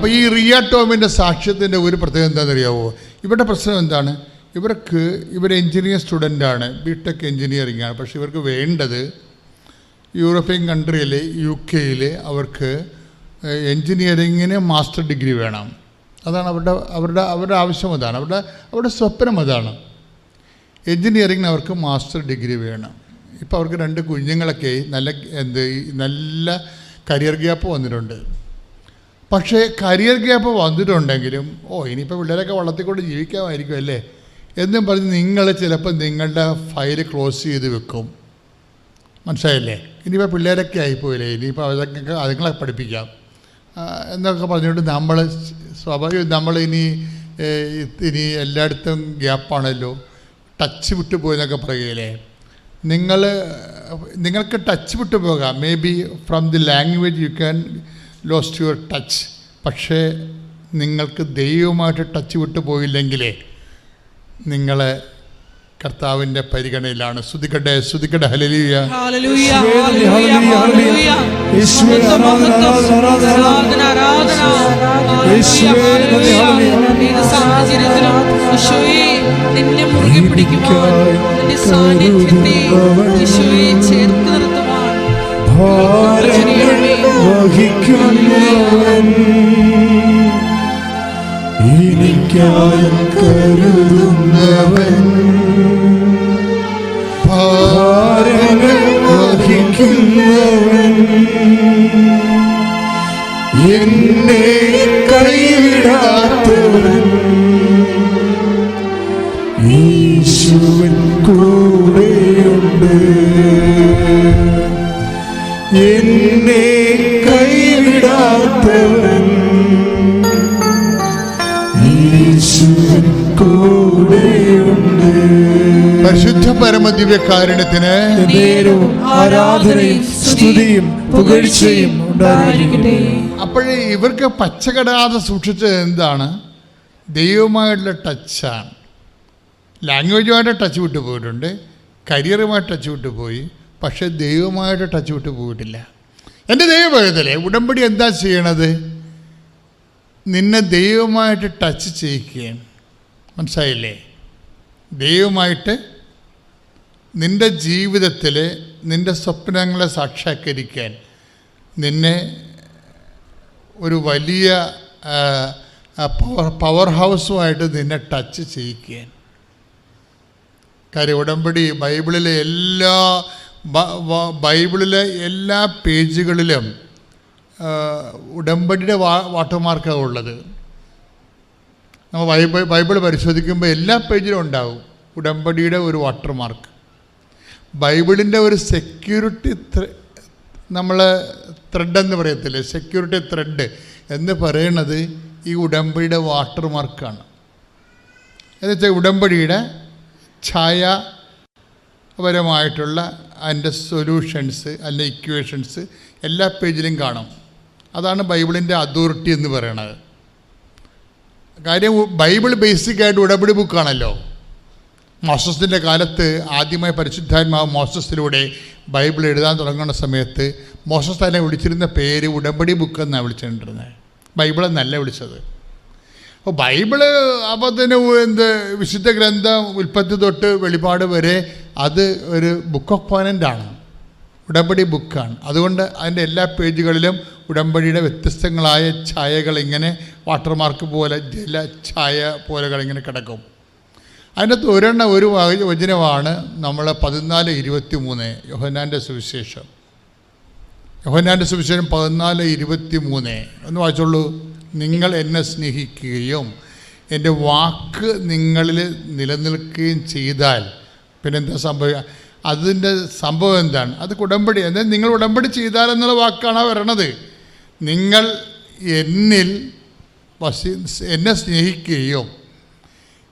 അപ്പോൾ ഈ റിയ ടോമിൻ്റെ സാക്ഷ്യത്തിൻ്റെ ഒരു പ്രത്യേകത എന്താണെന്നറിയാവോ? ഇവരുടെ പ്രശ്നം എന്താണ്? ഇവർ എൻജിനീയറിംഗ് സ്റ്റുഡൻ്റാണ്, ബിടെക് എൻജിനീയറിംഗ് ആണ്. പക്ഷേ ഇവർക്ക് വേണ്ടത് യൂറോപ്യൻ കൺട്രിയിൽ UK അവർക്ക് എൻജിനീയറിങ്ങിന് മാസ്റ്റർ ഡിഗ്രി വേണം. അതാണ് അവരുടെ ആവശ്യം. അതാണ് അവരുടെ സ്വപ്നം. അതാണ് എൻജിനീയറിങ്ങിന് അവർക്ക് മാസ്റ്റർ ഡിഗ്രി വേണം. ഇപ്പോൾ അവർക്ക് 2 കുഞ്ഞുങ്ങളൊക്കെ നല്ല കരിയർ ഗ്യാപ്പ് വന്നിട്ടുണ്ട്. പക്ഷേ കരിയർ ഗ്യാപ്പ് വന്നിട്ടുണ്ടെങ്കിലും ഇനിയിപ്പോൾ പിള്ളേരൊക്കെ വളർത്തിക്കൊണ്ട് ജീവിക്കാമായിരിക്കും അല്ലേ എന്നും പറഞ്ഞ് നിങ്ങൾ ചിലപ്പോൾ നിങ്ങളുടെ ഫയല് ക്ലോസ് ചെയ്ത് വെക്കും. മനസ്സിലായില്ലേ? ഇനിയിപ്പോൾ പിള്ളേരൊക്കെ ആയിപ്പോയില്ലേ, ഇനിയിപ്പോൾ അതുങ്ങളെ പഠിപ്പിക്കാം എന്നൊക്കെ പറഞ്ഞുകൊണ്ട് നമ്മളിനി എല്ലായിടത്തും ഗ്യാപ്പാണല്ലോ, ടച്ച് വിട്ടു പോയെന്നൊക്കെ പറയുകയില്ലേ. നിങ്ങൾക്ക് ടച്ച് വിട്ടു പോകാം. May be from the language you can lost your touch. പക്ഷേ നിങ്ങൾക്ക് ദൈവമായിട്ട് ടച്ച് വിട്ടു പോയില്ലെങ്കിലേ നിങ്ങളെ കർത്താവിൻ്റെ പരിഗണനയിലാണ്. സ്തുതിക്കട്ടെ, സ്തുതിക്കട്ടെ. ഹല്ലേലൂയ, ഹല്ലേലൂയ, ഹല്ലേലൂയ, ഹല്ലേലൂയ. യേശുവേ ആരാധന, ആരാധന. ഏത് സാഹചര്യത്തിലും യേശുവേ നിന്നെ മുറുകെ പിടിക്കുവാൻ, നിന്റെ സാന്നിധ്യത്തെ യേശുവേ ചേർത്ത് നിർത്തുവാൻ വഹിക്കുന്നവൻ എനിക്കായി കരുതുന്നവൻ, ഭാരങ്ങൾ വഹിക്കുന്നവൻ, എന്നെ കൈവിടാത്തവൻ, യേശുവൻ കൂടെയുണ്ട്. എന്നെ കൈവിടാത്തവൻ, യേശുവൻ കൂടെയുണ്ട്. പരിശുദ്ധ പരമദിവ്യകാരുണ്യത്തിന് ആരാധനയും സ്തുതിയും പുകഴ്ചയും ഉണ്ടായിരിക്കട്ടെ. അപ്പോഴേ ഇവർക്ക് പച്ചകടാതെ സൂക്ഷിച്ചത് എന്താണ്? ദൈവമായിട്ടുള്ള ടച്ചാണ്. ലാംഗ്വേജുമായിട്ട് ടച്ച് വിട്ടു പോയിട്ടുണ്ട്, കരിയറുമായിട്ട് ടച്ച് വിട്ടു പോയി, പക്ഷേ ദൈവമായിട്ട് ടച്ച് വിട്ടു പോയിട്ടില്ല. എൻ്റെ ദൈവഭക്തല്ലേ, ഉടമ്പടി എന്താ ചെയ്യണത്? നിന്നെ ദൈവമായിട്ട് ടച്ച് ചെയ്യിക്കുകയാണ്. മനസ്സിലായില്ലേ? ദൈവമായിട്ട് നിൻ്റെ ജീവിതത്തിൽ നിൻ്റെ സ്വപ്നങ്ങളെ സാക്ഷാത്കരിക്കാൻ, നിന്നെ ഒരു വലിയ പവർ ഹൗസുമായിട്ട് നിന്നെ ടച്ച് ചെയ്യിക്കാൻ. കാര്യം ഉടമ്പടി ബൈബിളിലെ എല്ലാ പേജുകളിലും ഉടമ്പടിയുടെ വാട്ടർമാർക്കാണ് ഉള്ളത്. നമ്മൾ ബൈബിൾ പരിശോധിക്കുമ്പോൾ എല്ലാ പേജിലും ഉണ്ടാവും ഉടമ്പടിയുടെ ഒരു വാട്ടർമാർക്ക്. ബൈബിളിൻ്റെ ഒരു സെക്യൂരിറ്റി നമ്മൾ ത്രെഡെന്ന് പറയത്തില്ലേ, സെക്യൂരിറ്റി ത്രെഡ് എന്ന് പറയുന്നത് ഈ ഉടമ്പടിയുടെ വാട്ടർമാർക്കാണ്. എന്നുവെച്ചാൽ ഉടമ്പടിയുടെ ഛായാപരമായിട്ടുള്ള അതിൻ്റെ സൊല്യൂഷൻസ് അല്ലെ ഇക്വേഷൻസ് എല്ലാ പേജിലും കാണും. അതാണ് ബൈബിളിൻ്റെ അതോറിറ്റി എന്ന് പറയണത്. കാര്യം ബൈബിൾ ബേസിക്കായിട്ട് ഉടമ്പടി ബുക്കാണല്ലോ. മോസസിൻ്റെ കാലത്ത് ആദ്യമായി പരിശുദ്ധാത്മാവ് മോസസിലൂടെ ബൈബിൾ എഴുതാൻ തുടങ്ങുന്ന സമയത്ത് മോസസ് തന്നെ വിളിച്ചിരുന്ന പേര് ഉടമ്പടി ബുക്ക് എന്നാണ് വിളിച്ചിട്ടുണ്ടിരുന്നത്, ബൈബിൾ എന്നല്ല വിളിച്ചത്. അപ്പോൾ ബൈബിള് അപ്പത്തിന് വിശുദ്ധ ഗ്രന്ഥം ഉൽപ്പത്തി തൊട്ട് വെളിപാട് വരെ അത് ഒരു ബുക്ക് ഓഫ് കോവനൻ്റാണ്, ഉടമ്പടി ബുക്കാണ്. അതുകൊണ്ട് അതിൻ്റെ എല്ലാ പേജുകളിലും ഉടമ്പടിയുടെ വ്യത്യസ്തങ്ങളായ ഛായകളിങ്ങനെ വാട്ടർമാർക്ക് പോലെ ജല ഛായ പോലെകളിങ്ങനെ കിടക്കും. അതിനകത്ത് ഒരു വചനമാണ് നമ്മൾ 14:23 യോഹന്നാൻ്റെ സുവിശേഷം. യോഹന്നാൻ്റെ സുവിശേഷം 14:23 ഒന്ന് വായിച്ചോളൂ. നിങ്ങൾ എന്നെ സ്നേഹിക്കുകയും എൻ്റെ വാക്ക് നിങ്ങളിൽ നിലനിൽക്കുകയും ചെയ്താൽ പിന്നെന്താ സംഭവിക്കുക? അതിൻ്റെ സംഭവം എന്താണ്? അത് ഉടമ്പടി. എന്നാൽ നിങ്ങൾ ഉടമ്പടി ചെയ്താലെന്നുള്ള വാക്കാണ് വരണത്. നിങ്ങൾ എന്നെ സ്നേഹിക്കുകയും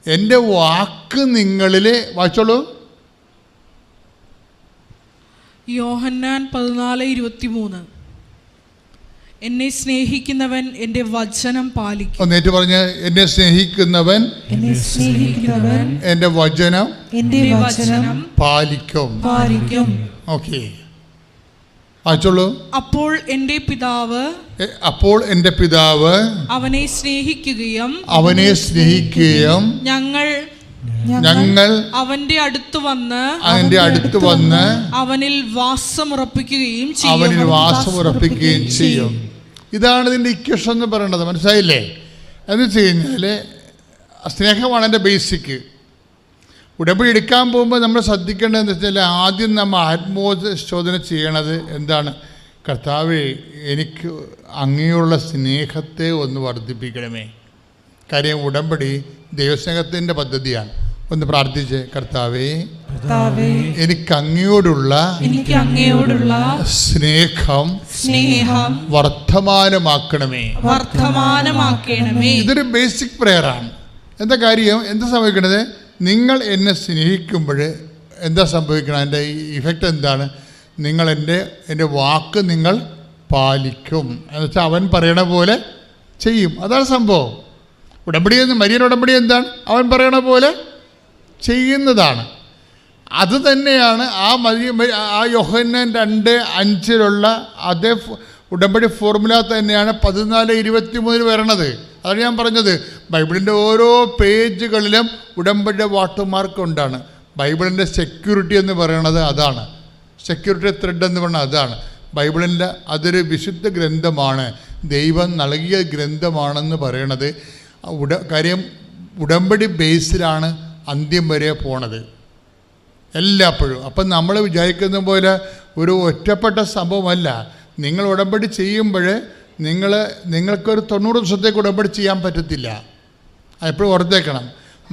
എൻ്റെ വാക്ക് നിങ്ങളിൽ, വായിച്ചോളൂ. യോഹന്നാൻ 14:23 എന്നെ സ്നേഹിക്കുന്നവൻ എൻ്റെ വചനം പാലിക്കും. ഒന്നേറ്റ് പറഞ്ഞ്, എന്നെ സ്നേഹിക്കുന്നവൻ എൻ്റെ വചനം പാലിക്കും. ഓക്കെ, വായിച്ചോളൂ. അപ്പോൾ എൻ്റെ പിതാവ് അവനെ സ്നേഹിക്കുകയും ഞങ്ങൾ അവന്റെ അടുത്ത് വന്ന് അവനിൽ വാസമുറപ്പിക്കുകയും ചെയ്യും. ഇതാണ് ഇതിൻ്റെ ഇക്വേഷൻ എന്ന് പറയുന്നത്. മനസ്സിലായില്ലേ? എന്ന് വെച്ച് കഴിഞ്ഞാൽ സ്നേഹമാണ് എൻ്റെ ബേസിക്. ഉടമ്പടി എടുക്കാൻ പോകുമ്പോൾ നമ്മൾ ശ്രദ്ധിക്കേണ്ടതെന്ന് വെച്ചാൽ ആദ്യം നമ്മൾ ആത്മോശോധന ചെയ്യണത് എന്താണ്? കർത്താവേ, എനിക്ക് അങ്ങയുള്ള സ്നേഹത്തെ ഒന്ന് വർദ്ധിപ്പിക്കണമേ. കാര്യം ഉടമ്പടി ദൈവസ്നേഹത്തിൻ്റെ പദ്ധതിയാണ്. ഒന്ന് പ്രാർത്ഥിച്ച്, കർത്താവേ, എനിക്ക് അങ്ങയോടുള്ള സ്നേഹം വർദ്ധമാനമാക്കണമേ. ഇതൊരു ബേസിക് പ്രെയറാണ്. എന്താ കാര്യം? എന്താ സംഭവിക്കണത്? നിങ്ങൾ എന്നെ സ്നേഹിക്കുമ്പോൾ എന്താ സംഭവിക്കണം? എൻ്റെ ഇഫക്റ്റ് എന്താണ്? നിങ്ങൾ എൻ്റെ വാക്ക് നിങ്ങൾ പാലിക്കും. എന്ന് വെച്ചാൽ അവൻ പറയണ പോലെ ചെയ്യും. അതാണ് സംഭവം. മരിയൻ ഉടമ്പടി എന്താണ്? അവൻ പറയണ പോലെ ചെയ്യുന്നതാണ്. അത് തന്നെയാണ് ആ യോഹന്നാൻ 2:5 അതേ ഉടമ്പടി ഫോർമുല തന്നെയാണ് 14:23 വരണത്. അതാണ് ഞാൻ പറഞ്ഞത്. ബൈബിളിൻ്റെ ഓരോ പേജുകളിലും ഉടമ്പടിയുടെ വാട്ടർമാർക്ക് ഉണ്ടാണ്. ബൈബിളിൻ്റെ സെക്യൂരിറ്റി എന്ന് പറയുന്നത് അതാണ്. സെക്യൂരിറ്റി ത്രെഡ് എന്ന് പറയുന്നത് അതാണ്. ബൈബിളിൻ്റെ അതൊരു വിശുദ്ധ ഗ്രന്ഥമാണ്, ദൈവം നൽകിയ ഗ്രന്ഥമാണെന്ന് പറയണത്. കാര്യം ഉടമ്പടി ബേസിലാണ് അന്ത്യം വരെ പോണത് എല്ലാപ്പോഴും. അപ്പം നമ്മൾ വിചാരിക്കുന്ന പോലെ ഒരു ഒറ്റപ്പെട്ട സംഭവമല്ല. നിങ്ങൾ ഉടമ്പടി ചെയ്യുമ്പോൾ നിങ്ങൾക്കൊരു 90 ദിവസത്തേക്ക് ഉടമ്പടി ചെയ്യാൻ പറ്റത്തില്ല. അതെപ്പോഴും ഓർത്തേക്കണം.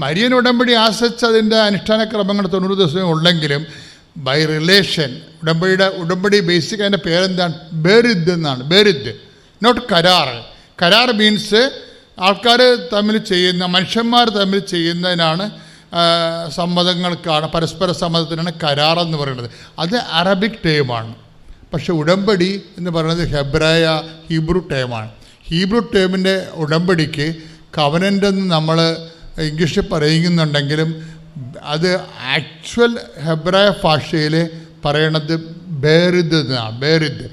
മരിയൻ ഉടമ്പടി ആശ്രയിച്ച് അതിൻ്റെ അനുഷ്ഠാന ക്രമങ്ങൾ 90 ദിവസം ഉള്ളെങ്കിലും ബൈ റിലേഷൻ ഉടമ്പടി ബേസിക് അതിൻ്റെ പേരെന്താണ്? ബേരിദ് എന്നാണ്. ബേരിദ്, നോട്ട് കരാർ. കരാർ മീൻസ് ആൾക്കാർ തമ്മിൽ ചെയ്യുന്ന, മനുഷ്യന്മാർ തമ്മിൽ ചെയ്യുന്നതിനാണ്, സമ്മതങ്ങൾക്കാണ്, പരസ്പര സമ്മതത്തിനാണ് കരാർ എന്ന് പറയുന്നത്. അത് അറബിക് ടേമാണ്. പക്ഷെ ഉടമ്പടി എന്ന് പറയുന്നത് ഹീബ്രു ടേമാണ്. ഹീബ്രു ടേമിൻ്റെ ഉടമ്പടിക്ക് കവനൻ്റ് എന്ന് നമ്മൾ ഇംഗ്ലീഷിൽ പറയുന്നുണ്ടെങ്കിലും അത് ആക്ച്വൽ ഹെബ്രായ ഭാഷയിൽ പറയണത് ബേരിദ് എന്നാണ്. ബേരിദ്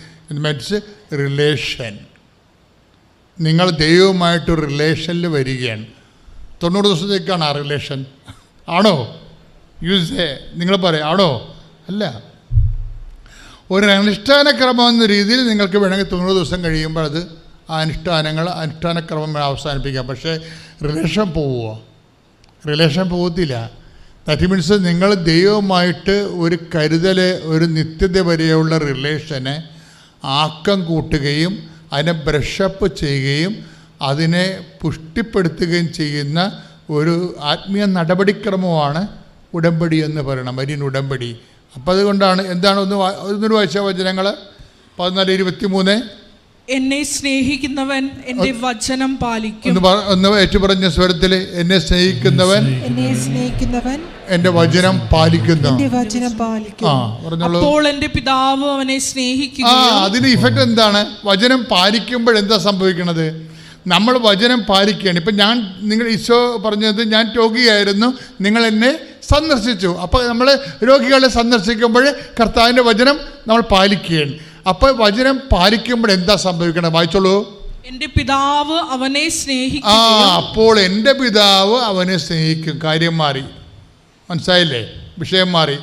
മീൻസ് റിലേഷൻ. നിങ്ങൾ ദൈവവുമായിട്ടൊരു റിലേഷനിൽ വരികയാണ്. 90 ദിവസത്തേക്കാണ് ആ റിലേഷൻ. ആണോ? നിങ്ങൾ പറയാം, ആണോ? അല്ല. ഒരു അനുഷ്ഠാനക്രമം എന്ന രീതിയിൽ നിങ്ങൾക്ക് വേണമെങ്കിൽ 90 ദിവസം കഴിയുമ്പോൾ അത് ആ അനുഷ്ഠാനക്രമം അവസാനിപ്പിക്കാം. പക്ഷേ റിലേഷൻ പോകത്തില്ല. ദാറ്റ് മീൻസ് നിങ്ങൾ ദൈവവുമായിട്ട് ഒരു കരുതൽ, ഒരു നിത്യത വരെയുള്ള റിലേഷന് ആക്കം കൂട്ടുകയും അതിനെ ബ്രഷപ്പ് ചെയ്യുകയും അതിനെ പുഷ്ടിപ്പെടുത്തുകയും ചെയ്യുന്ന ഒരു ആത്മീയ നടപടിക്രമമാണ് ഉടമ്പടി എന്ന് പറയണം, മരിയൻ ഉടമ്പടി. അപ്പം അതുകൊണ്ടാണ് എന്താണ് ഒന്നൊരു വായിച്ച വചനങ്ങൾ 14:23. എന്നെ സ്നേഹിക്കുന്നവൻ എൻ്റെ വചനം പാലിക്കും. ഒന്ന് ഏറ്റുപറഞ്ഞ സ്വരത്തിൽ, എന്നെ സ്നേഹിക്കുന്നവൻ എൻ്റെ വചനം പാലിക്കുന്നു. അപ്പോൾ എൻ്റെ പിതാവ് അവനെ സ്നേഹിക്കുകയും. അതിന്റെ ഇഫക്റ്റ് എന്താണ്? വചനം പാലിക്കുമ്പോൾ എന്താ സംഭവിക്കണത്? നമ്മൾ വചനം പാലിക്കുകയാണ്. ഇപ്പം നിങ്ങൾ ഈശോ പറഞ്ഞത്, ഞാൻ രോഗിയായിരുന്നു, നിങ്ങൾ എന്നെ സന്ദർശിച്ചു. അപ്പോൾ നമ്മൾ രോഗികളെ സന്ദർശിക്കുമ്പോൾ കർത്താവിൻ്റെ വചനം നമ്മൾ പാലിക്കുകയാണ്. അപ്പോൾ വചനം പാലിക്കുമ്പോൾ എന്താ സംഭവിക്കണം? വായിച്ചോളൂ. എൻ്റെ പിതാവ് അവനെ സ്നേഹിക്കും. അപ്പോൾ എൻ്റെ പിതാവ് അവനെ സ്നേഹിക്കും. കാര്യം മാറി. മനസ്സിലായില്ലേ? വിഷയം മാറി.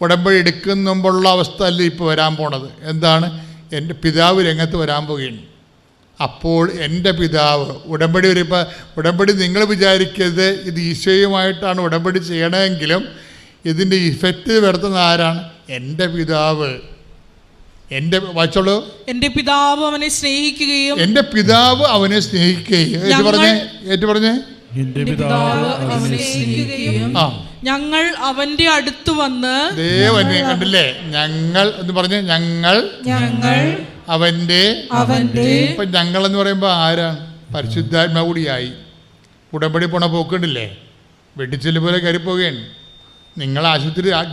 ഉടമ്പടി എടുക്കുമ്പോഴുള്ള അവസ്ഥ അല്ല ഇപ്പോൾ വരാൻ പോണത്. എന്താണ്? എൻ്റെ പിതാവ് രംഗത്ത് വരാൻ പോവുകയാണ്. അപ്പോൾ എൻ്റെ പിതാവ് ഉടമ്പടി നിങ്ങൾ വിചാരിക്കരുത് ഇത് ഈശോയുമായിട്ടാണ് ഉടമ്പടി ചെയ്യണമെങ്കിലും ഇതിൻ്റെ ഇഫക്റ്റ് വരുത്തുന്ന ആരാണ്? എൻ്റെ പിതാവ്. വായിച്ചോളൂ. എൻ്റെ പിതാവ് അവനെ സ്നേഹിക്കുകയും. എൻ്റെ പിതാവ് അവനെ സ്നേഹിക്കുകയും. ഏറ്റു പറഞ്ഞേ. ഞങ്ങൾ അവന്റെ അടുത്ത് വന്ന്. ദേവനെ കണ്ടില്ലേ? ഞങ്ങൾ എന്ന് പറഞ്ഞ്, ഞങ്ങൾ അവന്റെ. ഇപ്പൊ ഞങ്ങൾ എന്ന് പറയുമ്പോൾ ആരാണ്? പരിശുദ്ധാത്മാവ് കൂടിയായി. ഉടമ്പടി പോണ പോക്കുണ്ടില്ലേ? വെട്ടിച്ചെല്ല് പോലെ കയറി പോവുകയാണ്. നിങ്ങൾ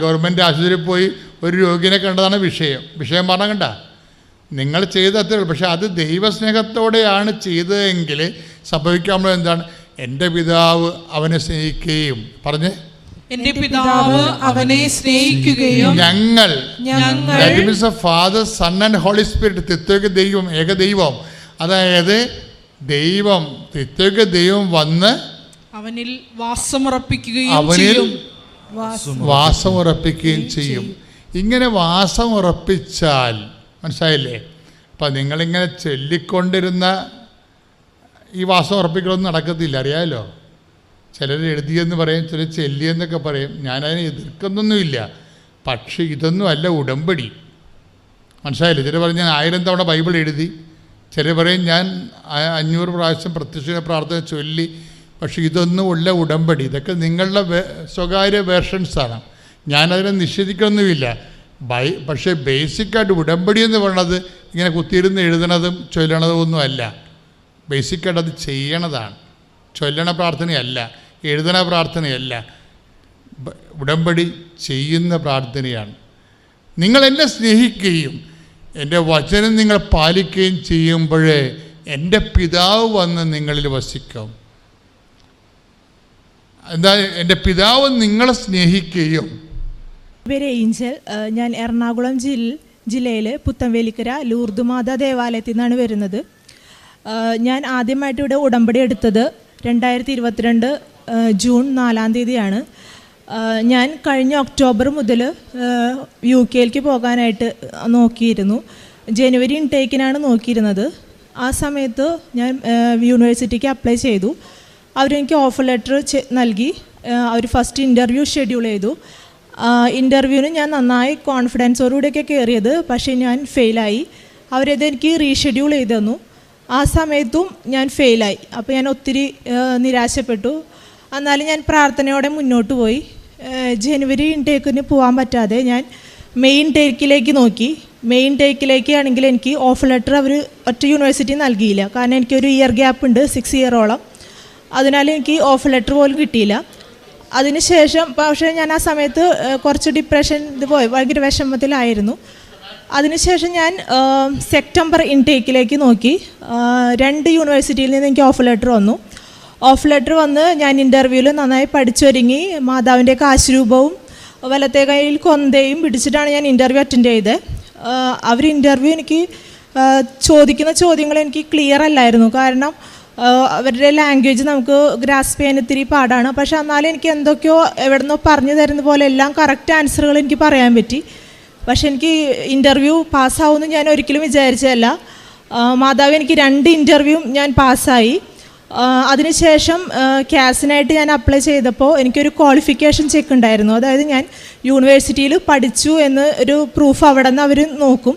ഗവൺമെൻറ് ആശുപത്രിയിൽ പോയി ഒരു രോഗിനെ കണ്ടതാണ് വിഷയം പറഞ്ഞാൽ കണ്ട നിങ്ങൾ ചെയ്ത അത്രേ ഉള്ളൂ. പക്ഷെ അത് ദൈവസ്നേഹത്തോടെയാണ് ചെയ്തതെങ്കിൽ സംഭവിക്കാമല്ലോ എന്താണ്? എൻ്റെ പിതാവ് അവനെ സ്നേഹിക്കുകയും പറഞ്ഞ് എന്റെ പിതാവ് അവനെ സ്നേഹിക്കുകയും ഞങ്ങൾ ഞങ്ങൾ Father Son and Holy Spirit ത്രിത്വൈക ദൈവം ഏകദൈവം, അതായത് ദൈവം ത്രിത്വൈക ദൈവം വന്ന് അവനിൽ വാസമുറപ്പിക്കുകയും അവനിൽ ചെയ്യും. വാസമുറപ്പിക്കുകയും ചെയ്യും. ഇങ്ങനെ വാസമുറപ്പിച്ചാൽ മനസ്സിലായില്ലേ? അപ്പം നിങ്ങളിങ്ങനെ ചൊല്ലിക്കൊണ്ടിരുന്ന ഈ വാസം ഉറപ്പിക്കലൊന്നും നടക്കത്തില്ല, അറിയാമല്ലോ. ചിലർ എഴുതിയെന്ന് പറയും, ചിലർ ചെല്ലിയെന്നൊക്കെ പറയും. ഞാനതിനെ എതിർക്കുന്നൊന്നുമില്ല. പക്ഷേ ഇതൊന്നും അല്ല ഉടമ്പടി, മനസ്സിലായില്ലേ? ചിലർ പറയും ഞാൻ 1000 തവണ ബൈബിൾ എഴുതി, ചിലർ പറയും ഞാൻ 500 പ്രാവശ്യം പ്രത്യക്ഷ പ്രാർത്ഥന ചൊല്ലി. പക്ഷേ ഇതൊന്നും ഉള്ള ഉടമ്പടി, ഇതൊക്കെ നിങ്ങളുടെ സ്വകാര്യ വേർഷൻസാണ്. ഞാനതിനെ നിഷേധിക്കൊന്നുമില്ല. പക്ഷേ ബേസിക്കായിട്ട് ഉടമ്പടി എന്ന് പറയുന്നത് ഇങ്ങനെ കുത്തിയിരുന്ന് എഴുതണതും ചൊല്ലണതും ഒന്നും അല്ല. ബേസിക്കായിട്ട് അത് ചെയ്യണതാണ്. ചൊല്ലണ പ്രാർത്ഥനയല്ല, എഴുതണ പ്രാർത്ഥനയല്ല. ഉടമ്പടി ചെയ്യുന്ന പ്രാർത്ഥനയാണ്. നിങ്ങളെന്നെ സ്നേഹിക്കുകയും എൻ്റെ വചനം നിങ്ങൾ പാലിക്കുകയും ചെയ്യുമ്പോഴേ എൻ്റെ പിതാവ് വന്ന് നിങ്ങളിൽ വസിക്കും. എന്താ? എൻ്റെ പിതാവ് നിങ്ങളെ സ്നേഹിക്കുകയും. പേര് ഏഞ്ചൽ. ഞാൻ എറണാകുളം ജില്ലയിൽ പുത്തൻവേലിക്കര ലൂർദ് മാതാ ദേവാലയത്തിൽ നിന്നാണ് വരുന്നത്. ഞാൻ ആദ്യമായിട്ട് ഇവിടെ ഉടമ്പടി എടുത്തത് 2022 ജൂൺ 4-ാം തീയതിയാണ്. ഞാൻ കഴിഞ്ഞ ഒക്ടോബർ മുതൽ UK പോകാനായിട്ട് നോക്കിയിരുന്നു. ജനുവരി ഇൻടേക്കിനാണ് നോക്കിയിരുന്നത്. ആ സമയത്ത് ഞാൻ യൂണിവേഴ്സിറ്റിക്ക് അപ്ലൈ ചെയ്തു. അവരെനിക്ക് ഓഫർ ലെറ്റർ നൽകി. അവർ ഫസ്റ്റ് ഇൻ്റർവ്യൂ ഷെഡ്യൂൾ ചെയ്തു. ഇൻ്റർവ്യൂവിന് ഞാൻ നന്നായി കോൺഫിഡൻസോടുകൂടിയൊക്കെ കയറിയത്, പക്ഷേ ഞാൻ ഫെയിലായി. അവരത് എനിക്ക് റീഷെഡ്യൂൾ ചെയ്ത് തന്നു. ആ സമയത്തും ഞാൻ ഫെയിലായി. അപ്പോൾ ഞാൻ ഒത്തിരി നിരാശപ്പെട്ടു. എന്നാലും ഞാൻ പ്രാർത്ഥനയോടെ മുന്നോട്ട് പോയി. ജനുവരി ഇൻടേക്കിന് പോകാൻ പറ്റാതെ ഞാൻ മെയിൻ ടേക്കിലേക്ക് നോക്കി. മെയിൻ ടേക്കിലേക്ക് ആണെങ്കിൽ എനിക്ക് ഓഫർ ലെറ്റർ അവർ ഒറ്റ യൂണിവേഴ്സിറ്റി നൽകിയില്ല. കാരണം എനിക്കൊരു ഇയർ ഗ്യാപ്പ് ഉണ്ട്, 6 ഇയറോളം. അതിനാൽ എനിക്ക് ഓഫർ ലെറ്റർ പോലും കിട്ടിയില്ല. അതിനുശേഷം പക്ഷേ ഞാൻ ആ സമയത്ത് കുറച്ച് ഡിപ്രഷൻ പോയി, ഭയങ്കര വിഷമത്തിലായിരുന്നു. അതിനുശേഷം ഞാൻ സെപ്റ്റംബർ ഇൻടേക്കിലേക്ക് നോക്കി. 2 യൂണിവേഴ്സിറ്റിയിൽ നിന്ന് എനിക്ക് ഓഫർ ലെറ്റർ വന്നു. ഓഫർ ലെറ്റർ വന്ന് ഞാൻ ഇൻ്റർവ്യൂവിൽ നന്നായി പഠിച്ചൊരുങ്ങി. മാതാവിൻ്റെ കാശുരൂപവും വലത്തെ കയ്യിൽ കൊന്തയും പിടിച്ചിട്ടാണ് ഞാൻ ഇൻ്റർവ്യൂ അറ്റൻഡ് ചെയ്തത്. അവർ ഇൻ്റർവ്യൂ എനിക്ക് ചോദിക്കുന്ന ചോദ്യങ്ങൾ എനിക്ക് ക്ലിയർ അല്ലായിരുന്നു. കാരണം അവരുടെ ലാംഗ്വേജ് നമുക്ക് ഗ്രാസ്പ് ചെയ്യാൻ ഇത്തിരി പാടാണ്. പക്ഷെ എന്നാലും എനിക്ക് എന്തൊക്കെയോ എവിടെ നിന്നോ പറഞ്ഞു തരുന്ന പോലെ എല്ലാം കറക്റ്റ് ആൻസറുകൾ എനിക്ക് പറയാൻ പറ്റി. പക്ഷെ എനിക്ക് ഇൻ്റർവ്യൂ പാസ്സാവുമെന്ന് ഞാൻ ഒരിക്കലും വിചാരിച്ചതല്ല. മാതാവ് എനിക്ക് 2 ഇൻ്റർവ്യൂ ഞാൻ പാസ്സായി. അതിനുശേഷം ക്യാസിനായിട്ട് ഞാൻ അപ്ലൈ ചെയ്തപ്പോൾ എനിക്കൊരു ക്വാളിഫിക്കേഷൻ ചെക്ക് ഉണ്ടായിരുന്നു. അതായത് ഞാൻ യൂണിവേഴ്സിറ്റിയിൽ പഠിച്ചു എന്ന് ഒരു പ്രൂഫ് അവിടെ നിന്ന് അവർ നോക്കും,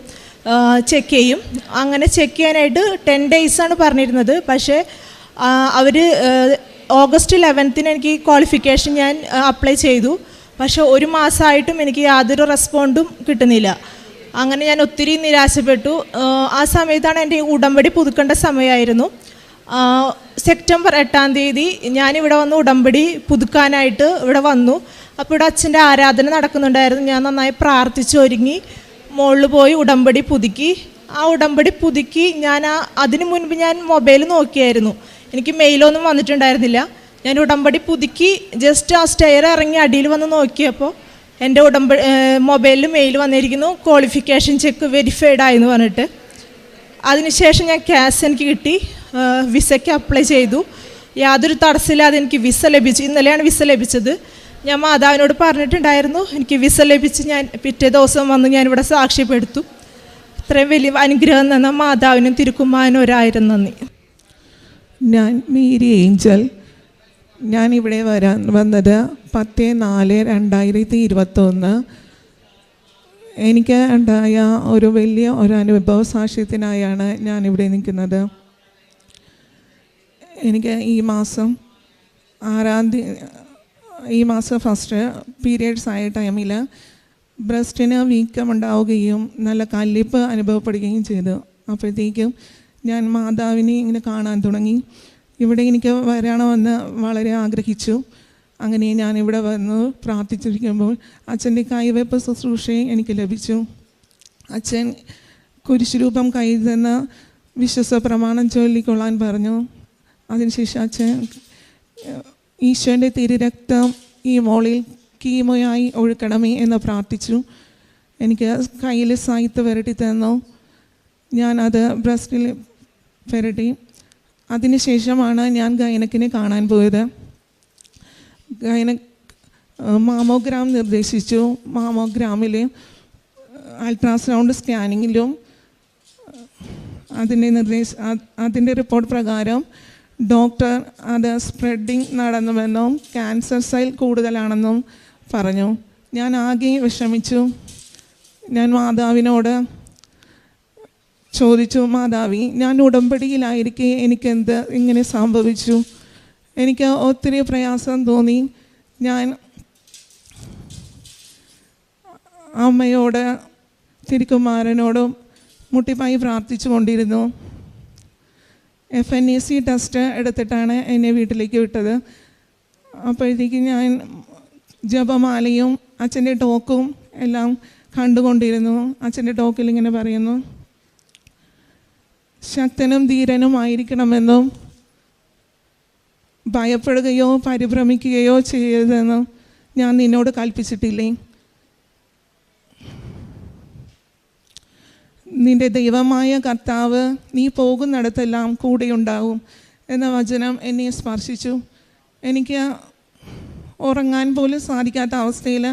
ചെക്ക് ചെയ്യും. അങ്ങനെ ചെക്ക് ചെയ്യാനായിട്ട് 10 ഡേയ്സാണ് പറഞ്ഞിരുന്നത്. പക്ഷേ അവർ ഓഗസ്റ്റ് 11 എനിക്ക് ക്വാളിഫിക്കേഷൻ ഞാൻ അപ്ലൈ ചെയ്തു. പക്ഷേ 1 മാസമായിട്ടും എനിക്ക് യാതൊരു റെസ്പോണ്ടും കിട്ടുന്നില്ല. അങ്ങനെ ഞാൻ ഒത്തിരി നിരാശപ്പെട്ടു. ആ സമയത്താണ് എൻ്റെ ഉടമ്പടി പുതുക്കേണ്ട സമയമായിരുന്നു. സെപ്റ്റംബർ 8-ാം തീയതി ഞാനിവിടെ വന്ന് ഉടമ്പടി പുതുക്കാനായിട്ട് ഇവിടെ വന്നു. അപ്പോൾ ഇവിടെ അച്ഛൻ്റെ ആരാധന നടക്കുന്നുണ്ടായിരുന്നു. ഞാൻ നന്നായി പ്രാർത്ഥിച്ചൊരുങ്ങി മുകളിൽ പോയി ഉടമ്പടി പുതുക്കി. ആ ഉടമ്പടി പുതുക്കി ഞാൻ അതിനു മുൻപ് ഞാൻ മൊബൈൽ നോക്കിയായിരുന്നു. എനിക്ക് മെയിലൊന്നും വന്നിട്ടുണ്ടായിരുന്നില്ല. ഞാൻ ഉടമ്പടി പുതുക്കി ജസ്റ്റ് ആ സ്റ്റെയർ ഇറങ്ങി അടിയിൽ വന്ന് നോക്കിയപ്പോൾ എൻ്റെ മൊബൈലിൽ മെയിൽ വന്നിരിക്കുന്നു, ക്വാളിഫിക്കേഷൻ ചെക്ക് വെരിഫൈഡ് ആയെന്ന് പറഞ്ഞിട്ട്. അതിനുശേഷം ഞാൻ ക്യാഷ് എനിക്ക് കിട്ടി. വിസയ്ക്ക് അപ്ലൈ ചെയ്തു. യാതൊരു തടസ്സമില്ലാതെ എനിക്ക് വിസ ലഭിച്ചു. ഇന്നലെയാണ് വിസ ലഭിച്ചത്. ഞാൻ മാതാവിനോട് പറഞ്ഞിട്ടുണ്ടായിരുന്നു എനിക്ക് വിസ ലഭിച്ച് ഞാൻ പിറ്റേ ദിവസം വന്ന് ഞാനിവിടെ സാക്ഷ്യപ്പെടുത്തു. ഇത്രയും വലിയ അനുഗ്രഹം തന്ന മാതാവിനും തിരുക്കുമാരനും 1000 നന്ദി. ഞാൻ മേരി ഏഞ്ചൽ. ഞാനിവിടെ വന്നത് 10/4/2021. എനിക്ക് ഉണ്ടായ ഒരു വലിയ അനുഭവ സാക്ഷ്യത്തിനായാണ് ഞാനിവിടെ നിൽക്കുന്നത്. എനിക്ക് ഈ മാസം 6-ാം തീയതി ഫസ്റ്റ് പീരിയഡ്സ് ആയ ടൈമിൽ ബ്രസ്റ്റിന് വീക്കമുണ്ടാവുകയും നല്ല കല്ലിപ്പ് അനുഭവപ്പെടുകയും ചെയ്തു. അപ്പോഴത്തേക്കും ഞാൻ മാതാവിനെ ഇങ്ങനെ കാണാൻ തുടങ്ങി. ഇവിടെ എനിക്ക് വരണമെന്ന് വളരെ ആഗ്രഹിച്ചു. അങ്ങനെ ഞാനിവിടെ വന്ന് പ്രാർത്ഥിച്ചിരിക്കുമ്പോൾ അച്ഛൻ്റെ കൈവയ്പ്പ് ശുശ്രൂഷയും എനിക്ക് ലഭിച്ചു. അച്ഛൻ കുരിശുരൂപം കയ്യിൽ നിന്ന് വിശ്വാസ പ്രമാണം ചൊല്ലിക്കൊള്ളാൻ പറഞ്ഞു. അതിനുശേഷം അച്ഛൻ ഈശോൻ്റെ തിരുരക്തം ഈ മോളിൽ കീമോയായി ഒഴുക്കണമേ എന്ന് പ്രാർത്ഥിച്ചു. എനിക്ക് കയ്യിൽ സായിത്ത് പുരട്ടി തന്നു. ഞാനത് ബ്രസ്റ്റിൽ പുരട്ടി. അതിനുശേഷമാണ് ഞാൻ ഗൈനക്കിനെ കാണാൻ പോയത്. മാമോഗ്രാം നിർദ്ദേശിച്ചു. മാമോഗ്രാമിൽ അൾട്രാസൗണ്ട് സ്കാനിങ്ങിലും അതിൻ്റെ റിപ്പോർട്ട് പ്രകാരം ഡോക്ടർ അത് സ്പ്രെഡിങ് നടന്നുവെന്നും ക്യാൻസർ സെൽ കൂടുതലാണെന്നും പറഞ്ഞു. ഞാൻ ആകെ വിഷമിച്ചു. ഞാൻ മാതാവിനോട് ചോദിച്ചു, മാതാവി, ഞാൻ ഉടമ്പടിയിലായിരിക്കെ എനിക്കെന്ത് ഇങ്ങനെ സംഭവിച്ചു? എനിക്ക് ഒത്തിരി പ്രയാസം തോന്നി. ഞാൻ അമ്മയോട് തിരുക്കുമാരനോടും മുട്ടിപ്പായി പ്രാർത്ഥിച്ചു കൊണ്ടിരുന്നു. FNAC ടെസ്റ്റ് എടുത്തിട്ടാണ് എന്നെ വീട്ടിലേക്ക് വിട്ടത്. അപ്പോഴത്തേക്ക് ഞാൻ ജപമാലയും അച്ഛൻ്റെ ടോക്കും എല്ലാം കണ്ടുകൊണ്ടിരുന്നു. അച്ഛൻ്റെ ടോക്കിൽ ഇങ്ങനെ പറയുന്നു, ശക്തനും ധീരനുമായിരിക്കണമെന്നും ഭയപ്പെടുകയോ പരിഭ്രമിക്കുകയോ ചെയ്യരുതെന്നും ഞാൻ നിന്നോട് കൽപ്പിച്ചിട്ടില്ലേ? നിൻ്റെ ദൈവമായ കർത്താവ് നീ പോകുന്നിടത്തെല്ലാം കൂടെയുണ്ടാവും എന്ന വചനം എന്നെ സ്പർശിച്ചു. എനിക്ക് ഉറങ്ങാൻ പോലും സാധിക്കാത്ത അവസ്ഥയിൽ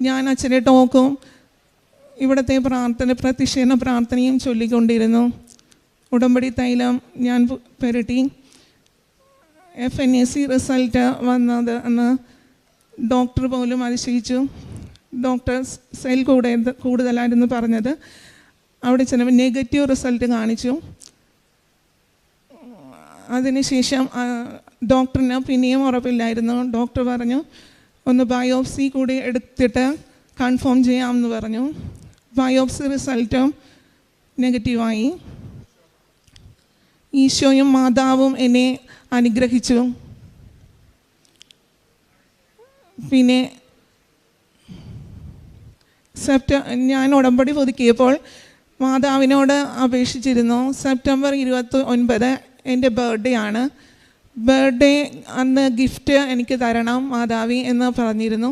ഞാൻ അച്ഛൻ്റെ ടോക്കും ഇവിടുത്തെ പ്രത്യക്ഷീകരണ പ്രാർത്ഥനയും ചൊല്ലിക്കൊണ്ടിരുന്നു. ഉടമ്പടി തൈലം ഞാൻ പുരട്ടി. FNAC റിസൾട്ട് വന്നത് എന്ന് ഡോക്ടർ പോലും അതിശയിച്ചു. ഡോക്ടർ സെൽ കൂടുതലായിരുന്നു പറഞ്ഞത്. അവിടെ ചെന്നപ്പോൾ നെഗറ്റീവ് റിസൾട്ട് കാണിച്ചു. അതിനുശേഷം ഡോക്ടറിന് പിന്നെയും ഉറപ്പില്ലായിരുന്നു. ഡോക്ടർ പറഞ്ഞു, ഒന്ന് ബയോപ്സി കൂടി എടുത്തിട്ട് കൺഫേം ചെയ്യാമെന്ന് പറഞ്ഞു. ബയോപ്സി റിസൾട്ടും നെഗറ്റീവായി. ഈശോയും മാതാവും എന്നെ അനുഗ്രഹിച്ചു. പിന്നെ ഞാൻ ഉടമ്പടി പുതുക്കിയപ്പോൾ മാതാവിനോട് അപേക്ഷിച്ചിരുന്നു. സെപ്റ്റംബർ 29 എൻ്റെ ബർത്ത്ഡേ ആണ്. ബർത്ത്ഡേ അന്ന് ഗിഫ്റ്റ് എനിക്ക് തരണം മാതാവി എന്ന് പറഞ്ഞിരുന്നു.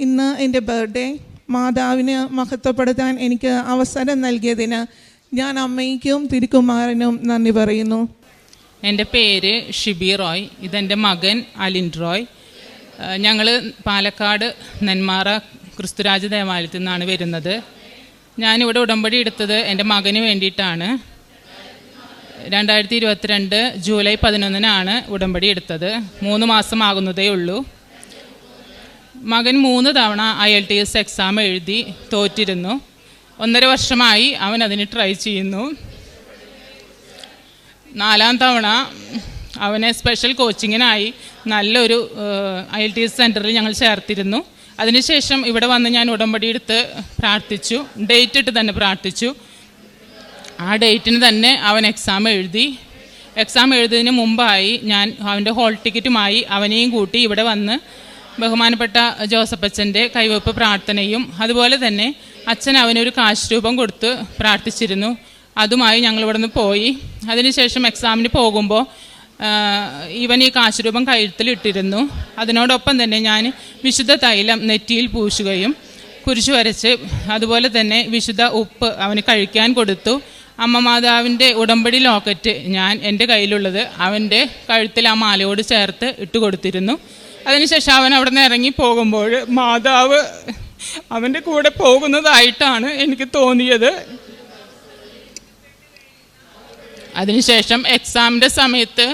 ഇന്ന് എൻ്റെ ബർത്ത്ഡേ. മാതാവിന് മഹത്വപ്പെടുത്താൻ എനിക്ക് അവസരം നൽകിയതിന് ഞാൻ അമ്മയ്ക്കും തിരുക്കുമാരനും നന്ദി പറയുന്നു. എൻ്റെ പേര് ഷിബി റോയ്. ഇതെൻ്റെ മകൻ അലിൻ റോയ്. ഞങ്ങൾ പാലക്കാട് നെന്മാറ ക്രിസ്തുരാജ ദേവാലയത്തിൽ നിന്നാണ് വരുന്നത്. ഞാനിവിടെ ഉടമ്പടി എടുത്തത് എൻ്റെ മകന് വേണ്ടിയിട്ടാണ്. 2022 ജൂലൈ 11 ഉടമ്പടി എടുത്തത്. 3 മാസമാകുന്നതേ ഉള്ളൂ. മകൻ 3 തവണ IELTS എക്സാം എഴുതി തോറ്റിരുന്നു. 1.5 വർഷമായി അവൻ അതിന് ട്രൈ ചെയ്യുന്നു. 4ാം തവണ അവനെ സ്പെഷ്യൽ കോച്ചിങ്ങിനായി നല്ലൊരു IELTS സെൻറ്ററിൽ ഞങ്ങൾ ചേർത്തിരുന്നു. അതിനുശേഷം ഇവിടെ വന്ന് ഞാൻ ഉടമ്പടി എടുത്ത് പ്രാർത്ഥിച്ചു. ഡേറ്റ് ഇട്ട് തന്നെ പ്രാർത്ഥിച്ചു. ആ ഡേറ്റിന് തന്നെ അവൻ എക്സാം എഴുതി. എക്സാം എഴുതുന്നതിന് മുമ്പായി ഞാൻ അവൻ്റെ ഹോൾ ടിക്കറ്റുമായി അവനെയും കൂട്ടി ഇവിടെ വന്ന് ബഹുമാനപ്പെട്ട ജോസഫ് അച്ഛൻ്റെ കൈവെപ്പ് പ്രാർത്ഥനയും അതുപോലെ തന്നെ അച്ഛൻ അവനൊരു കാശ് രൂപം കൊടുത്ത് പ്രാർത്ഥിച്ചിരുന്നു. അതുമായി ഞങ്ങളിവിടെ നിന്ന് പോയി. അതിനുശേഷം എക്സാമിന് പോകുമ്പോൾ ഇവൻ ഈ കാശ് രൂപം കഴുത്തിലിട്ടിരുന്നു. അതിനോടൊപ്പം തന്നെ ഞാൻ വിശുദ്ധ തൈലം നെറ്റിയിൽ പൂശുകയും കുരിശു വരച്ച് അതുപോലെ തന്നെ വിശുദ്ധ ഉപ്പ് അവന് കഴിക്കാൻ കൊടുത്തു. അമ്മ മാതാവിൻ്റെ ഉടമ്പടി ലോക്കറ്റ് ഞാൻ എൻ്റെ കയ്യിലുള്ളത് അവൻ്റെ കഴുത്തിൽ ആ മാലയോട് ചേർത്ത് ഇട്ട് കൊടുത്തിരുന്നു. അതിനുശേഷം അവൻ അവിടെ നിന്ന് ഇറങ്ങി പോകുമ്പോൾ മാതാവ് അവൻ്റെ കൂടെ പോകുന്നതായിട്ടാണ് എനിക്ക് തോന്നിയത്. അതിനുശേഷം എക്സാമിൻ്റെ സമയത്ത്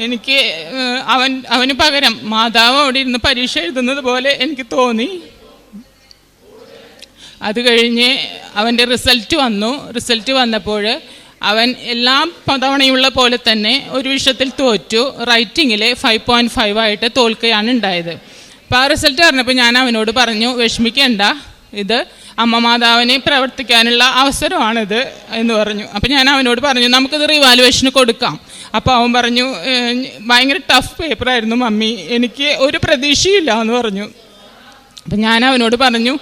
എനിക്ക് അവന് പകരം മാതാവ് അവിടെ ഇരുന്ന് പരീക്ഷ എഴുതുന്നത് പോലെ എനിക്ക് തോന്നി. അത് കഴിഞ്ഞ് അവൻ്റെ റിസൾട്ട് വന്നു. റിസൾട്ട് വന്നപ്പോൾ അവൻ എല്ലാ തവണയുള്ള പോലെ തന്നെ ഒരു വിഷയത്തിൽ തോറ്റു. റൈറ്റിങ്ങിൽ 5.5 ആയിട്ട് തോൽക്കുകയാണ് ഉണ്ടായത്. അപ്പോൾ ആ റിസൾട്ട് പറഞ്ഞപ്പോൾ ഞാൻ അവനോട് പറഞ്ഞു, വിഷമിക്കേണ്ട, ഇത് അമ്മ മാതാവിനെ പ്രവർത്തിക്കാനുള്ള അവസരമാണിത് എന്ന് പറഞ്ഞു. അപ്പോൾ ഞാൻ അവനോട് പറഞ്ഞു, നമുക്കിത് റിവാലുവേഷന് കൊടുക്കാം. അപ്പോൾ അവൻ പറഞ്ഞു, ഭയങ്കര ടഫ് പേപ്പറായിരുന്നു മമ്മി, എനിക്ക് ഒരു പ്രതീക്ഷയില്ല എന്ന് പറഞ്ഞു. അപ്പം ഞാൻ അവനോട് പറഞ്ഞു,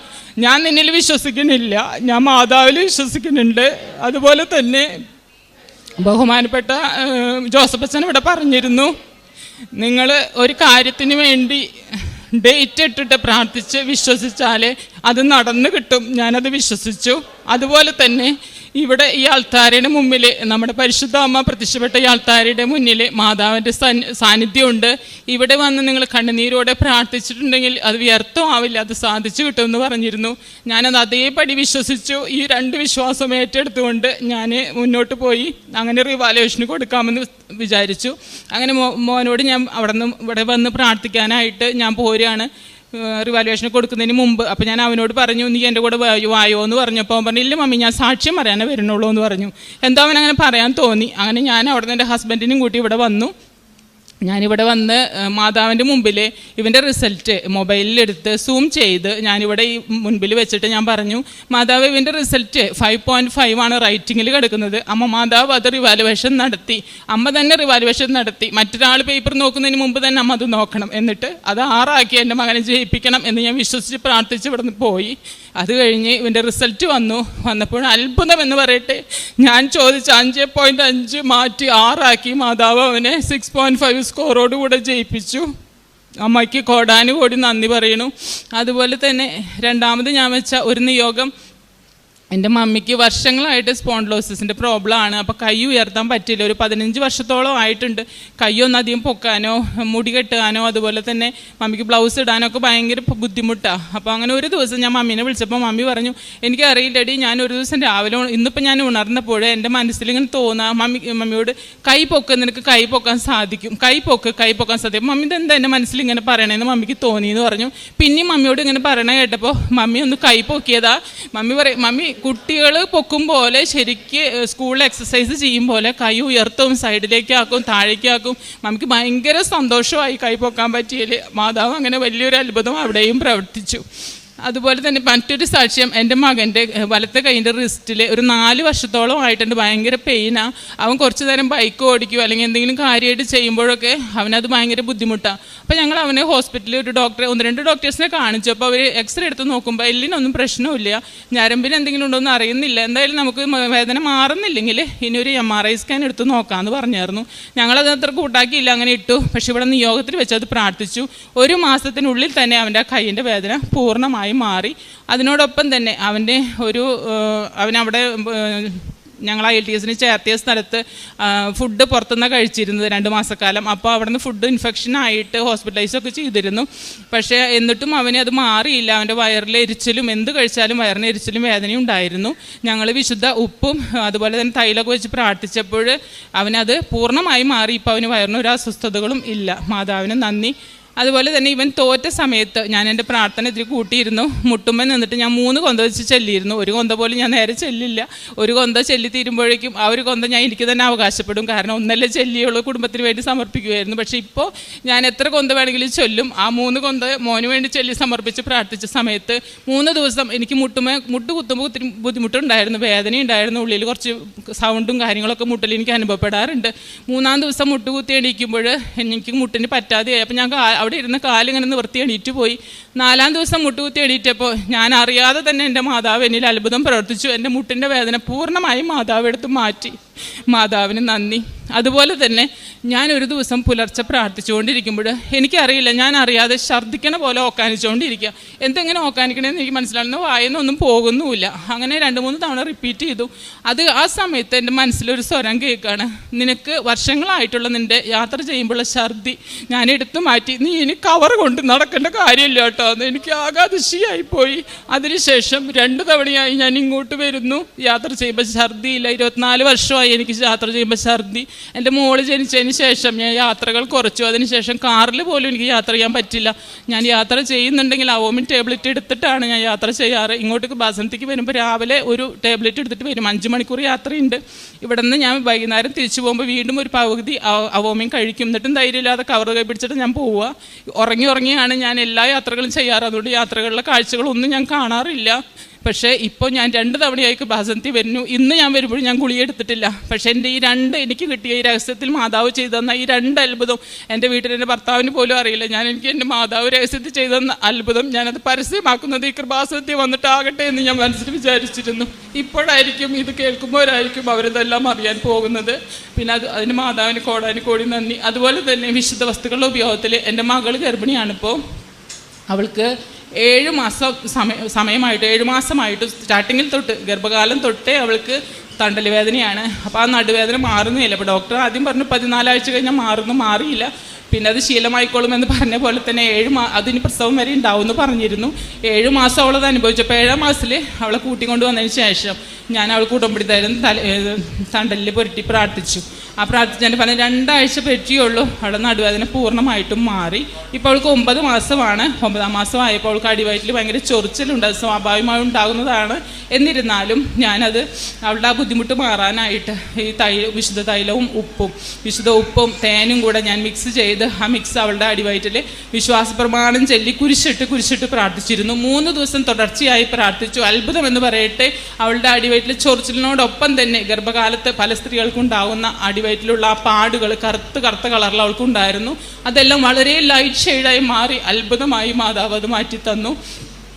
ഞാൻ നിന്നിൽ വിശ്വസിക്കുന്നില്ല, ഞാൻ മാതാവിൽ വിശ്വസിക്കുന്നുണ്ട്. അതുപോലെ തന്നെ ബഹുമാനപ്പെട്ട ജോസഫ് അച്ഛൻ ഇവിടെ പറഞ്ഞിരുന്നു, നിങ്ങൾ ഒരു കാര്യത്തിന് വേണ്ടി ഡേറ്റ് ഇട്ടിട്ട് പ്രാർത്ഥിച്ച് വിശ്വസിച്ചാലേ അത് നടന്നു കിട്ടും. ഞാനത് വിശ്വസിച്ചു. അതുപോലെ തന്നെ ഇവിടെ ഈ ആൾത്താരയുടെ മുമ്പിൽ നമ്മുടെ പരിശുദ്ധ അമ്മ പ്രത്യക്ഷപ്പെട്ട ഈ ആൾത്താരയുടെ മുന്നിൽ മാതാവിൻ്റെ സാന്നിധ്യമുണ്ട്. ഇവിടെ വന്ന് നിങ്ങൾ കണ്ണുനീരോടെ പ്രാർത്ഥിച്ചിട്ടുണ്ടെങ്കിൽ അത് വ്യർത്ഥമാവില്ല, അത് സാധിച്ചു കിട്ടുമെന്ന് പറഞ്ഞിരുന്നു. ഞാനത് അതേപടി വിശ്വസിച്ചു. ഈ 2 വിശ്വാസം ഏറ്റെടുത്തുകൊണ്ട് ഞാൻ മുന്നോട്ട് പോയി. അങ്ങനെ റിവാലുവേഷന് കൊടുക്കാമെന്ന് വിചാരിച്ചു. അങ്ങനെ മോനോട് ഞാൻ ഇവിടെ വന്ന് പ്രാർത്ഥിക്കാനായിട്ട് ഞാൻ പോരുകയാണ് റിവാലുവേഷൻ കൊടുക്കുന്നതിന് മുമ്പ്. അപ്പോൾ ഞാൻ അവനോട് പറഞ്ഞു, നീ എൻ്റെ കൂടെ വായോ എന്ന് പറഞ്ഞപ്പോൾ അവൻ പറഞ്ഞു, ഇല്ല മമ്മി, ഞാൻ സാക്ഷ്യം പറയാനേ വരുന്നുള്ളൂ എന്ന് പറഞ്ഞു. എന്തോ അവൻ അങ്ങനെ പറയാൻ തോന്നി. അങ്ങനെ ഞാൻ അവിടെ നിന്ന് എൻ്റെ ഹസ്ബൻഡിനും കൂട്ടി ഇവിടെ വന്നു. ഞാനിവിടെ വന്ന് മാതാവിൻ്റെ മുമ്പിൽ ഇവൻ്റെ റിസൾട്ട് മൊബൈലിലെടുത്ത് സൂം ചെയ്ത് ഞാനിവിടെ ഈ മുൻപിൽ വെച്ചിട്ട് ഞാൻ പറഞ്ഞു, മാതാവ് ഇവൻ്റെ റിസൾട്ട് 5.5 ആണ് റൈറ്റിങ്ങിൽ കിടക്കുന്നത്. അമ്മ മാതാവ് അത് റിവാലുവേഷൻ നടത്തി, അമ്മ തന്നെ റിവാലുവേഷൻ നടത്തി. മറ്റൊരാൾ പേപ്പർ നോക്കുന്നതിന് മുമ്പ് തന്നെ അമ്മ അത് നോക്കണം, എന്നിട്ട് അത് 6 ആക്കി എൻ്റെ മകനെ ജയിപ്പിക്കണം എന്ന് ഞാൻ വിശ്വസിച്ച് പ്രാർത്ഥിച്ച് ഇവിടെ നിന്ന് പോയി. അത് കഴിഞ്ഞ് ഇവൻ്റെ റിസൾട്ട് വന്നപ്പോൾ അത്ഭുതം എന്ന് പറയട്ടെ, ഞാൻ ചോദിച്ച 5.5 മാറ്റി 6 ആക്കി മാതാവ് അവനെ 6.5 സ്കോറോടുകൂടെ ജയിപ്പിച്ചു. അമ്മയ്ക്ക് കോടാനുകോടി നന്ദി പറയണു. അതുപോലെ തന്നെ രണ്ടാമത് ഞാൻ വെച്ച ഒരു നിയോഗം, എൻ്റെ മമ്മിക്ക് വർഷങ്ങളായിട്ട് സ്പോണ്ടിലോസിസിൻ്റെ പ്രോബ്ലം ആണ്. അപ്പോൾ കൈ ഉയർത്താൻ പറ്റില്ല. ഒരു 15 വർഷത്തോളം ആയിട്ടുണ്ട്. കൈയൊന്നും അധികം പൊക്കാനോ മുടി കെട്ടാനോ അതുപോലെ തന്നെ മമ്മിക്ക് ബ്ലൗസ് ഇടാനോ ഒക്കെ ഭയങ്കര ബുദ്ധിമുട്ടാണ്. അപ്പോൾ അങ്ങനെ ഒരു ദിവസം ഞാൻ മമ്മീനെ വിളിച്ചപ്പോൾ മമ്മി പറഞ്ഞു, എനിക്കറിയില്ലടി, ഞാൻ ഒരു ദിവസം രാവിലെ ഇന്നിപ്പോൾ ഞാൻ ഉണർന്നപ്പോൾ എൻ്റെ മനസ്സിലിങ്ങനെ തോന്നുക, മമ്മിയോട് കൈ പൊക്ക്, നിനക്ക് കൈ പൊക്കാൻ സാധിക്കും, കൈ പൊക്കാൻ സാധിക്കും. മമ്മി ഇതെന്താ എൻ്റെ മനസ്സിൽ ഇങ്ങനെ പറയണേന്ന് മമ്മിക്ക് തോന്നിയെന്ന് പറഞ്ഞു. പിന്നെയും മമ്മിയോട് ഇങ്ങനെ പറയണ കേട്ടപ്പോൾ മമ്മി ഒന്ന് കൈ പൊക്കിയതാ. മമ്മി കുട്ടികൾ പൊക്കും പോലെ ശരിക്ക് സ്കൂളിൽ എക്സസൈസ് ചെയ്യും പോലെ കൈ ഉയർത്തും, സൈഡിലേക്കാക്കും, താഴേക്കാക്കും. മമ്മിക്ക് ഭയങ്കര സന്തോഷമായി കൈ പൊക്കാൻ പറ്റിയതിൽ. മാതാവ് അങ്ങനെ വലിയൊരു അത്ഭുതം അവിടെയും പ്രവർത്തിച്ചു. അതുപോലെ തന്നെ മറ്റൊരു സാക്ഷ്യം, എൻ്റെ മകൻ്റെ വലത്തെ കൈൻ്റെ റിസ്റ്റിൽ ഒരു 4 വർഷത്തോളം ആയിട്ടുണ്ട് ഭയങ്കര പെയിനാണ്. അവൻ കുറച്ച് നേരം ബൈക്ക് ഓടിക്കുകയോ അല്ലെങ്കിൽ എന്തെങ്കിലും കാര്യമായിട്ട് ചെയ്യുമ്പോഴൊക്കെ അവനത് ഭയങ്കര ബുദ്ധിമുട്ടാണ്. അപ്പോൾ ഞങ്ങൾ അവനെ ഹോസ്പിറ്റലിൽ 1-2 ഡോക്ടേഴ്സിനെ കാണിച്ചപ്പോൾ അവർ എക്സ്റേ എടുത്ത് നോക്കുമ്പോൾ എല്ലിനൊന്നും പ്രശ്നമില്ല, ഞരമ്പിന് എന്തെങ്കിലും ഉണ്ടോ എന്ന് അറിയുന്നില്ല. എന്തായാലും നമുക്ക് വേദന മാറുന്നില്ലെങ്കിൽ ഇനി ഒരു MRI സ്കാൻ എടുത്ത് നോക്കാമെന്ന് പറഞ്ഞായിരുന്നു. ഞങ്ങളത് അത്ര കൂട്ടാക്കിയില്ല, അങ്ങനെ ഇട്ടു. പക്ഷെ ഇവിടെ നിയോഗത്തിൽ വെച്ച് അത് പ്രാർത്ഥിച്ചു. 1 മാസത്തിനുള്ളിൽ തന്നെ അവൻ്റെ കൈയിൻ്റെ വേദന പൂർണ്ണമായി മാറി. അതിനോടൊപ്പം തന്നെ അവനവിടെ ഞങ്ങൾ ILTSന് ചേർത്തിയ സ്ഥലത്ത് ഫുഡ് പുറത്തുനിന്ന് കഴിച്ചിരുന്നത് 2 മാസക്കാലം. അപ്പോൾ അവിടെ നിന്ന് ഫുഡ് ഇൻഫെക്ഷനായിട്ട് ഹോസ്പിറ്റലൈസൊക്കെ ചെയ്തിരുന്നു. പക്ഷേ എന്നിട്ടും അവന് അത് മാറിയില്ല. അവൻ്റെ വയറിൽ എരിച്ചിലും എന്ത് കഴിച്ചാലും വയറിന് എരിച്ചിലും വേദനയും ഉണ്ടായിരുന്നു. ഞങ്ങൾ വിശുദ്ധ ഉപ്പും അതുപോലെ തന്നെ തൈലൊക്കെ വെച്ച് പ്രാർത്ഥിച്ചപ്പോൾ അവനത് പൂർണ്ണമായി മാറി. ഇപ്പോൾ അവന് വയറിന് ഒരു അസ്വസ്ഥതകളും ഇല്ല. മാതാവിന് നന്ദി. അതുപോലെ തന്നെ ഇവൻ തോറ്റ സമയത്ത് ഞാൻ എൻ്റെ പ്രാർത്ഥന ഇതിൽ കൂട്ടിയിരുന്നു. മുട്ടുമ്പോൾ നിന്നിട്ട് ഞാൻ 3 കൊന്ത വെച്ച് ചെല്ലിയിരുന്നു. 1 കൊന്ത പോലും ഞാൻ നേരെ ചെല്ലില്ല. 1 കൊന്ത ചെല്ലി തീരുമ്പോഴേക്കും ആ 1 കൊന്ത ഞാൻ എനിക്ക് തന്നെ അവകാശപ്പെടും. കാരണം ഒന്നല്ലേ ചെല്ലിയുള്ളൂ, കുടുംബത്തിന് വേണ്ടി സമർപ്പിക്കുമായിരുന്നു. പക്ഷേ ഇപ്പോൾ ഞാൻ എത്ര കൊന്ത വേണമെങ്കിലും ചൊല്ലും. ആ 3 കൊന്ത മോന് വേണ്ടി ചൊല്ലി സമർപ്പിച്ച് പ്രാർത്ഥിച്ച സമയത്ത് 3 ദിവസം എനിക്ക് മുട്ട് കുത്തുമ്പോൾ ഒത്തിരി ബുദ്ധിമുട്ടുണ്ടായിരുന്നു, വേദനയുണ്ടായിരുന്നു. ഉള്ളിൽ കുറച്ച് സൗണ്ടും കാര്യങ്ങളൊക്കെ മുട്ടിൽ എനിക്ക് അനുഭവപ്പെടാറുണ്ട്. 3-ാം ദിവസം മുട്ടുകുത്തി എണീക്കുമ്പോൾ എനിക്ക് മുട്ടിന് പറ്റാതെയായി. അപ്പോൾ ഞാൻ അവിടെ ഇരുന്ന് കാലിങ്ങനെ നിവർത്തി എണീറ്റ് പോയി. 4-ാം ദിവസം മുട്ടുകുത്തി എണീറ്റപ്പോൾ ഞാൻ അറിയാതെ തന്നെ എൻ്റെ മാതാവ് എന്നിൽ അത്ഭുതം പ്രവർത്തിച്ചു. എൻ്റെ മുട്ടിൻ്റെ വേദന പൂർണ്ണമായും മാതാവ് എടുത്ത് മാറ്റി. മാതാവിന് നന്ദി. അതുപോലെ തന്നെ ഞാൻ ഒരു ദിവസം പുലർച്ചെ പ്രാർത്ഥിച്ചുകൊണ്ടിരിക്കുമ്പോൾ എനിക്കറിയില്ല, ഞാൻ അറിയാതെ ഛർദ്ദിക്കണ പോലെ ഓക്കാനിച്ചുകൊണ്ടിരിക്കുക. എന്തെങ്ങനെ ഓക്കാനിക്കണമെന്ന് എനിക്ക് മനസ്സിലാവുന്ന, വായനൊന്നും പോകുന്നുമില്ല. അങ്ങനെ 2-3 തവണ റിപ്പീറ്റ് ചെയ്തു. ആ സമയത്ത് എൻ്റെ മനസ്സിലൊരു സ്വരം കേൾക്കുകയാണ്, നിനക്ക് വർഷങ്ങളായിട്ടുള്ള നിൻ്റെ യാത്ര ചെയ്യുമ്പോഴുള്ള ഛർദ്ദി ഞാൻ എടുത്തു മാറ്റി, നീ ഇനി കവർ കൊണ്ട് നടക്കേണ്ട കാര്യമില്ല കേട്ടോ എന്ന്. എനിക്ക് ആകാതിശയായിപ്പോയി. അതിനുശേഷം 2 തവണയായി ഞാൻ ഇങ്ങോട്ട് വരുന്നു. യാത്ര ചെയ്യുമ്പോൾ ഛർദ്ദിയില്ല. 24 വർഷമായി എനിക്ക് യാത്ര ചെയ്യുമ്പോൾ ഛർദ്ദി. എൻ്റെ മോള് ജനിച്ചതിന് ശേഷം ഞാൻ യാത്രകൾ കുറച്ചു. അതിനുശേഷം കാറിൽ പോലും എനിക്ക് യാത്ര ചെയ്യാൻ പറ്റില്ല. ഞാൻ യാത്ര ചെയ്യുന്നുണ്ടെങ്കിൽ അവോമിൻ ടാബ്ലറ്റ് എടുത്തിട്ടാണ് ഞാൻ യാത്ര ചെയ്യാറ്. ഇങ്ങോട്ടേക്ക് ബാസനത്തേക്ക് വരുമ്പോൾ രാവിലെ ഒരു ടാബ്ലറ്റ് എടുത്തിട്ട് വരും. 5 മണിക്കൂർ യാത്രയുണ്ട്. ഇവിടെ നിന്ന് ഞാൻ വൈകുന്നേരം തിരിച്ചു പോകുമ്പോൾ വീണ്ടും ഒരു പകുതി അവോമിൻ കഴിക്കും. എന്നിട്ടും ധൈര്യമില്ലാതെ കവർ കൈ പിടിച്ചിട്ട് ഞാൻ പോവുക. ഉറങ്ങിയാണ് ഞാൻ എല്ലാ യാത്രകളും ചെയ്യാറ്. അതുകൊണ്ട് യാത്രകളിലെ കാഴ്ചകളൊന്നും ഞാൻ കാണാറില്ല. പക്ഷേ ഇപ്പോൾ ഞാൻ 2 തവണയായി ബാസന്തി വരുന്നു. ഇന്ന് ഞാൻ വരുമ്പോൾ ഞാൻ ഗുളിക എടുത്തിട്ടില്ല. പക്ഷേ എൻ്റെ ഈ 2 എനിക്ക് കിട്ടിയ ഈ രഹസ്യത്തിൽ മാതാവ് ചെയ്തു തന്ന ഈ 2 അത്ഭുതം എൻ്റെ വീട്ടിൽ എൻ്റെ ഭർത്താവിന് പോലും അറിയില്ല. എനിക്ക് എൻ്റെ മാതാവ് രഹസ്യത്തിൽ ചെയ്തു തന്ന അത്ഭുതം ഞാനത് പരസ്യമാക്കുന്നത് ഈ കൃപാസനത്തിൽ വന്നിട്ടാകട്ടെ എന്ന് ഞാൻ മനസ്സിൽ വിചാരിച്ചിരുന്നു. ഇപ്പോഴായിരിക്കും ഇത് കേൾക്കുമ്പോഴായിരിക്കും അവരിതെല്ലാം അറിയാൻ പോകുന്നത്. പിന്നെ അതിന് മാതാവിന് കോടാനുകോടി നന്ദി. അതുപോലെ തന്നെ വിശുദ്ധ വസ്തുക്കളുടെ ഉപയോഗത്തിൽ എൻ്റെ മകൾ ഗർഭിണിയാണിപ്പോൾ. അവൾക്ക് 7 മാസം സമയമായിട്ട് 7 മാസമായിട്ട് സ്റ്റാർട്ടിങ്ങിൽ തൊട്ട് ഗർഭകാലം തൊട്ടേ അവൾക്ക് തണ്ടൽ വേദനയാണ്. അപ്പോൾ ആ നടുവേദന മാറുന്നില്ല. അപ്പോൾ ഡോക്ടർ ആദ്യം പറഞ്ഞു 14 ആഴ്ച കഴിഞ്ഞാൽ മാറിയില്ല. പിന്നെ അത് ശീലമായിക്കോളും എന്ന് പറഞ്ഞ പോലെ തന്നെ അതിന് പ്രസവം വരെ ഉണ്ടാവുമെന്ന് പറഞ്ഞിരുന്നു. 7 മാസം അവളത് അനുഭവിച്ചപ്പോൾ 7-ാം മാസത്തിൽ അവളെ കൂട്ടിക്കൊണ്ട് വന്നതിന് ശേഷം ഞാൻ അവൾക്ക് ഉടമ്പടി തണ്ടലിൽ പുരട്ടി പ്രാർത്ഥിച്ചു. ആ പ്രാർത്ഥിച്ചതിൻ്റെ ഫലം 2 ആഴ്ച പറ്റിയുള്ളൂ അവളുടെ നടുവേദന പൂർണ്ണമായിട്ടും മാറി. ഇപ്പോൾ അവൾക്ക് 9 മാസമാണ്. 9-ാം മാസമായപ്പോൾ അവൾക്ക് അടിവയറ്റിൽ ഭയങ്കര ചൊറിച്ചിലുണ്ട്. അത് സ്വാഭാവികമായി ഉണ്ടാകുന്നതാണ്. എന്നിരുന്നാലും ഞാനത് അവളുടെ ആ ബുദ്ധിമുട്ട് മാറാനായിട്ട് ഈ വിശുദ്ധ തൈലവും വിശുദ്ധ ഉപ്പും തേനും കൂടെ ഞാൻ മിക്സ് ചെയ്ത് ആ മിക്സ് അവളുടെ അടിവയറ്റിൽ വിശ്വാസ പ്രമാണം ചൊല്ലി കുരിശിട്ട് പ്രാർത്ഥിച്ചിരുന്നു. 3 ദിവസം തുടർച്ചയായി പ്രാർത്ഥിച്ചു. അത്ഭുതം എന്ന് പറയട്ടെ, അവളുടെ അടിവയറ്റിൽ ചൊറിച്ചിലിനോടൊപ്പം തന്നെ ഗർഭകാലത്ത് പല സ്ത്രീകൾക്കുണ്ടാകുന്ന അടിവയറ്റിലുള്ള ആ പാടുകൾ കറുത്ത കളറിൽ അവൾക്കുണ്ടായിരുന്നു. അതെല്ലാം വളരെ ലൈറ്റ് ഷെയ്ഡായി മാറി അത്ഭുതമായി മാതാവ് അത് മാറ്റി തന്നു.